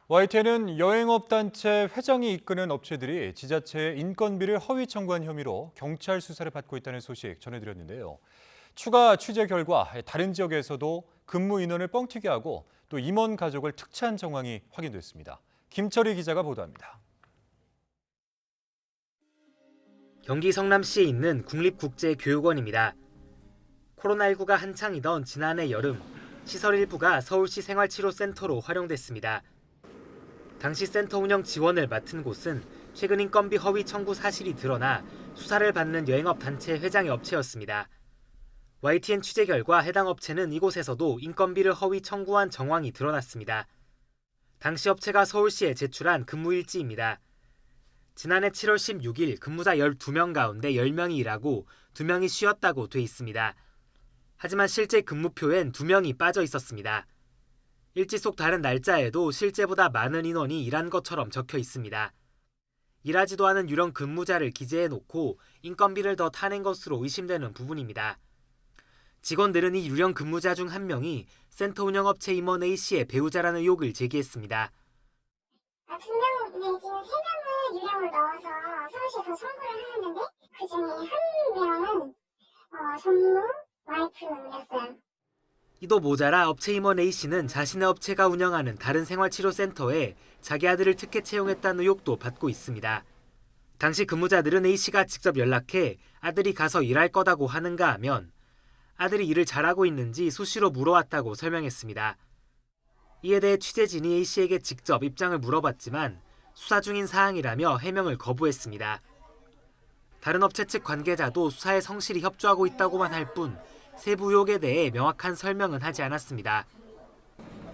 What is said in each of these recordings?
YTN은 여행업단체 회장이 이끄는 업체들이 지자체의 인건비를 허위 청구한 혐의로 경찰 수사를 받고 있다는 소식 전해드렸는데요. 추가 취재 결과 다른 지역에서도 근무 인원을 뻥튀기 하고 또 임원 가족을 특채한 정황이 확인됐습니다. 김철희 기자가 보도합니다. 경기 성남시에 있는 국립국제교육원입니다. 코로나19가 한창이던 지난해 여름, 시설 일부가 서울시 생활치료센터로 활용됐습니다. 당시 센터 운영 지원을 맡은 곳은 최근 인건비 허위 청구 사실이 드러나 수사를 받는 여행업 단체 회장의 업체였습니다. YTN 취재 결과 해당 업체는 이곳에서도 인건비를 허위 청구한 정황이 드러났습니다. 당시 업체가 서울시에 제출한 근무일지입니다. 지난해 7월 16일 근무자 12명 가운데 10명이 일하고 2명이 쉬었다고 돼 있습니다. 하지만 실제 근무표엔 2명이 빠져 있었습니다. 일지 속 다른 날짜에도 실제보다 많은 인원이 일한 것처럼 적혀 있습니다. 일하지도 않은 유령 근무자를 기재해놓고 인건비를 더 타낸 것으로 의심되는 부분입니다. 직원들은 이 유령 근무자 중 한 명이 센터 운영업체 임원 A씨의 배우자라는 의혹을 제기했습니다. 분명 지금 3명을 유령을 넣어서 서울시에서 청구를 하는데 그중에 한 명은 전무 와이프였어요. 이도 모자라 업체 임원 A씨는 자신의 업체가 운영하는 다른 생활치료센터에 자기 아들을 특혜 채용했다는 의혹도 받고 있습니다. 당시 근무자들은 A씨가 직접 연락해 아들이 가서 일할 거다고 하는가 하면 아들이 일을 잘하고 있는지 수시로 물어왔다고 설명했습니다. 이에 대해 취재진이 A씨에게 직접 입장을 물어봤지만 수사 중인 사항이라며 해명을 거부했습니다. 다른 업체 측 관계자도 수사에 성실히 협조하고 있다고만 할 뿐 세부 의혹에 대해 명확한 설명은 하지 않았습니다.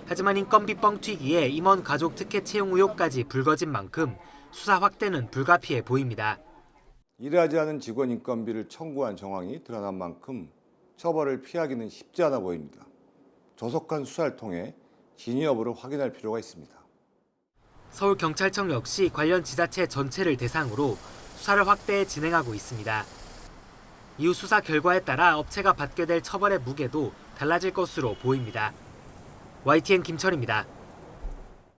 하지만 인건비 뻥튀기에 임원 가족 특혜 채용 의혹까지 불거진 만큼 수사 확대는 불가피해 보입니다. 일하지 않은 직원 인건비를 청구한 정황이 드러난 만큼 처벌을 피하기는 쉽지 않아 보입니다. 조속한 수사를 통해 진위 여부를 확인할 필요가 있습니다. 서울경찰청 역시 관련 지자체 전체를 대상으로 수사를 확대해 진행하고 있습니다. 이후 수사 결과에 따라 업체가 받게 될 처벌의 무게도 달라질 것으로 보입니다. YTN 김철입니다.